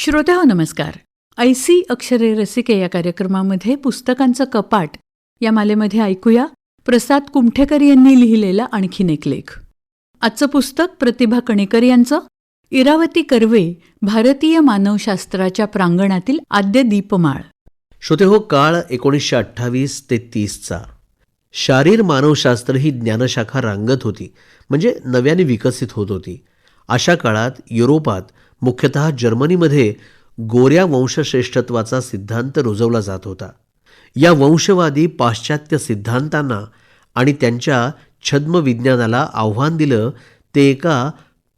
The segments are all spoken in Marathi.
श्रोत्याहो नमस्कार. ऐसी अक्षरे रसिके या कार्यक्रमामध्ये पुस्तकांचं कपाट या मालेमध्ये ऐकूया प्रसाद कुमठेकर यांनी लिहिलेला आणखीन एक लेख. आजचं पुस्तक प्रतिभा कणेकर यांचं इरावती कर्वे, भारतीय मानवशास्त्राच्या प्रांगणातील आद्य दीपमाळ. श्रोतेहो, काळ 1928 ते 30चा. शारीर मानवशास्त्र ही ज्ञानशाखा रांगत होती, म्हणजे नव्याने विकसित होत होती. अशा काळात युरोपात, मुख्यतः जर्मनीमध्ये गोऱ्या वंशश्रेष्ठत्वाचा सिद्धांत रुजवला जात होता. या वंशवादी पाश्चात्य सिद्धांतांना आणि त्यांच्या छद्म विज्ञानाला आव्हान दिलं ते एका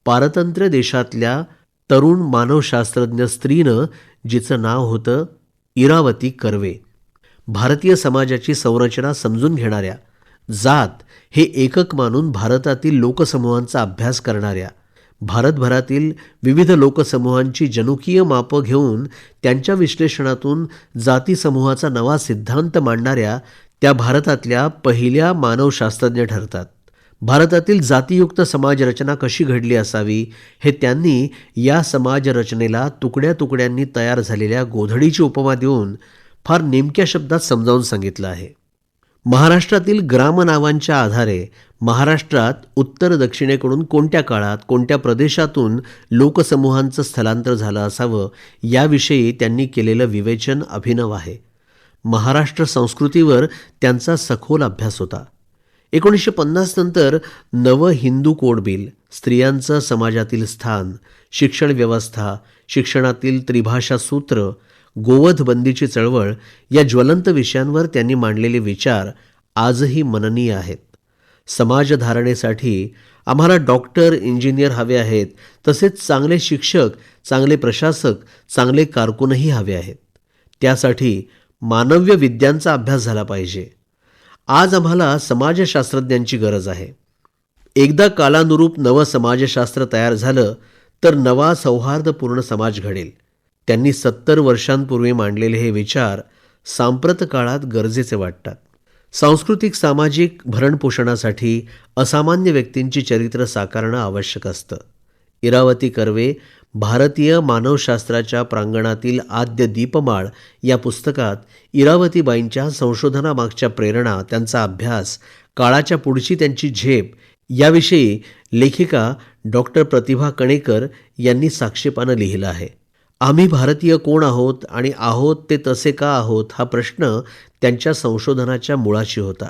पारतंत्र्य देशातल्या तरुण मानवशास्त्रज्ञ स्त्रीनं, जिचं नाव होतं इरावती कर्वे. भारतीय समाजाची संरचना समजून घेणाऱ्या, जात हे एकक मानून भारतातील लोकसमूहांचा अभ्यास करणाऱ्या, भारतभरातील विविध लोकसमूहांची जनुकीय मापं घेऊन त्यांच्या विश्लेषणातून जाती समूहाचा नवा सिद्धांत मांडणाऱ्या त्या भारतातल्या पहिल्या मानवशास्त्रज्ञ ठरतात. भारतातील जातीयुक्त समाजरचना कशी घडली असावी हे त्यांनी या समाजरचनेला तुकड्या तुकड्यांनी तयार झालेल्या गोधडीची उपमा देऊन फार नेमक्या शब्दात समजावून सांगितलं आहे. महाराष्ट्रातील ग्राम नावांच्या आधारे महाराष्ट्रात उत्तर दक्षिणेकडून कोणत्या काळात कोणत्या प्रदेशातून लोकसमूहांचं स्थलांतर झालं असावं याविषयी त्यांनी केलेलं विवेचन अभिनव आहे. महाराष्ट्र संस्कृतीवर त्यांचा सखोल अभ्यास होता. 1950 नंतर नवं हिंदू कोड बिल, स्त्रियांचं समाजातील स्थान, शिक्षण व्यवस्था, शिक्षणातील त्रिभाषा सूत्र, गोवध बंदीची चळवळ या ज्वलंत विषयांवर त्यांनी मांडलेले विचार आजही मननीय आहेत. समाजधारणेसाठी आम्हाला डॉक्टर, इंजिनियर हवे आहेत, तसेच चांगले शिक्षक, चांगले प्रशासक, चांगले कारकूनही हवे आहेत. त्यासाठी मानव्य विद्यांचा अभ्यास झाला पाहिजे. आज आम्हाला समाजशास्त्रज्ञांची गरज आहे. एकदा कालानुरूप नवं समाजशास्त्र तयार झालं तर नवा सौहार्दपूर्ण समाज घडेल. त्यांनी 70 वर्षांपूर्वी मांडलेले हे विचार सांप्रत काळात गरजेचे वाटतात. सांस्कृतिक सामाजिक भरणपोषणासाठी असामान्य व्यक्तींची चरित्र साकारणं आवश्यक असतं. इरावती कर्वे, भारतीय मानवशास्त्राच्या प्रांगणातील आद्य दीपमाळ या पुस्तकात इरावतीबाईंच्या संशोधनामागच्या प्रेरणा, त्यांचा अभ्यास, काळाच्या पुढची त्यांची झेप याविषयी लेखिका डॉक्टर प्रतिभा कणेकर यांनी साक्षेपानं लिहिलं आहे. आम्ही भारतीय कोण आहोत आणि आहोत ते तसे का आहोत हा प्रश्न त्यांच्या संशोधनाच्या मुळाशी होता.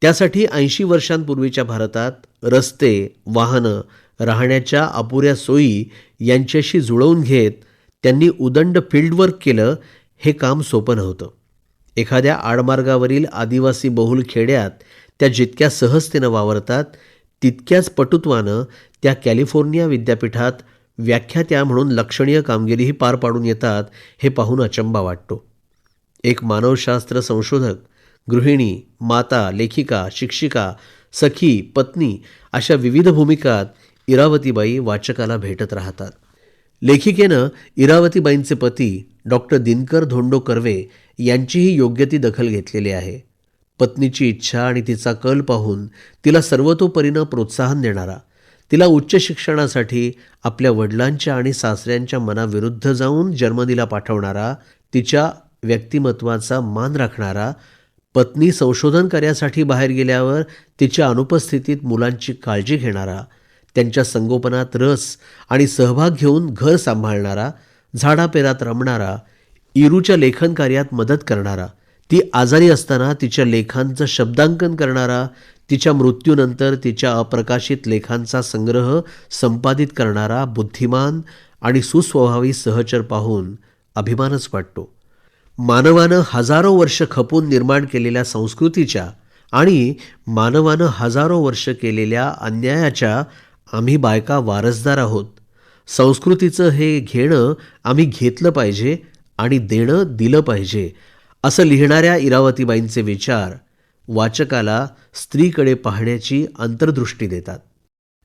त्यासाठी 80 वर्षांपूर्वीच्या भारतात रस्ते, वाहनं, राहण्याच्या अपुऱ्या सोयी यांच्याशी जुळवून घेत त्यांनी उदंड फील्डवर्क केलं. हे काम सोपं नव्हतं. एखाद्या आडमार्गावरील आदिवासी बहुल खेड्यात त्या जितक्या सहजतेनं वावरतात, तितक्याच पटुत्वानं त्या कॅलिफोर्निया विद्यापीठात व्याख्यात्या म्हणून लक्षणीय कामगिरीही पार पाडून येतात, हे पाहून अचंबा वाटतो. एक मानवशास्त्र संशोधक, गृहिणी, माता, लेखिका, शिक्षिका, सखी, पत्नी अशा विविध भूमिकात इरावतीबाई वाचकाला भेटत राहतात. लेखिकेनं इरावतीबाईंचे पती डॉक्टर दिनकर धोंडो कर्वे यांचीही योग्य ती दखल घेतलेली आहे. पत्नीची इच्छा आणि तिचा कल पाहून तिला सर्वतोपरीनं प्रोत्साहन देणारा, तिला उच्च शिक्षणासाठी आपल्या वडिलांच्या आणि सासऱ्यांच्या मनाविरुद्ध जाऊन जर्मनीला पाठवणारा, तिच्या व्यक्तिमत्वाचा मान राखणारा, पत्नी संशोधन कार्यासाठी बाहेर गेल्यावर तिच्या अनुपस्थितीत मुलांची काळजी घेणारा, त्यांच्या संगोपनात रस आणि सहभाग घेऊन घर सांभाळणारा, झाडापेरात रमणारा, इरूच्या लेखन कार्यात मदत करणारा, ती आजारी असताना तिच्या लेखांचं शब्दांकन करणारा, तिच्या मृत्यूनंतर तिच्या अप्रकाशित लेखांचा संग्रह संपादित करणारा बुद्धिमान आणि सुस्वभावी सहचर पाहून अभिमानच वाटतो. मानवानं हजारो वर्ष खपून निर्माण केलेल्या संस्कृतीच्या आणि मानवानं हजारो वर्ष केलेल्या अन्यायाच्या आम्ही बायका वारसदार आहोत. संस्कृतीचं हे घेणं आम्ही घेतलं पाहिजे आणि देणं दिलं पाहिजे, असं लिहिणाऱ्या इरावतीबाईंचे विचार वाचकाला स्त्रीकडे पाहण्याची अंतर्दृष्टी देतात.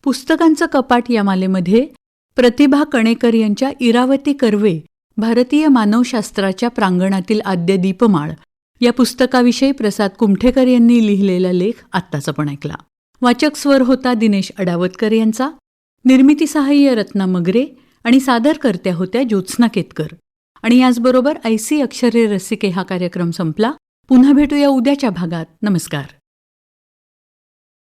पुस्तकांचं कपाट या मालेमध्ये प्रतिभा कणेकर यांच्या इरावती कर्वे, भारतीय मानवशास्त्राच्या प्रांगणातील आद्य दीपमाळ या पुस्तकाविषयी प्रसाद कुमठेकर यांनी लिहिलेला लेख आत्ताच आपण ऐकला. वाचक स्वर होता दिनेश अडावतकर यांचा. निर्मिती सहाय्य रत्ना मगरे आणि सादरकर्त्या होत्या ज्योत्स्ना केतकर. आणि याचबरोबर ऐसी अक्षरे रसिके हा कार्यक्रम संपला. पुन्हा भेटूया उद्याच्या भागात. नमस्कार.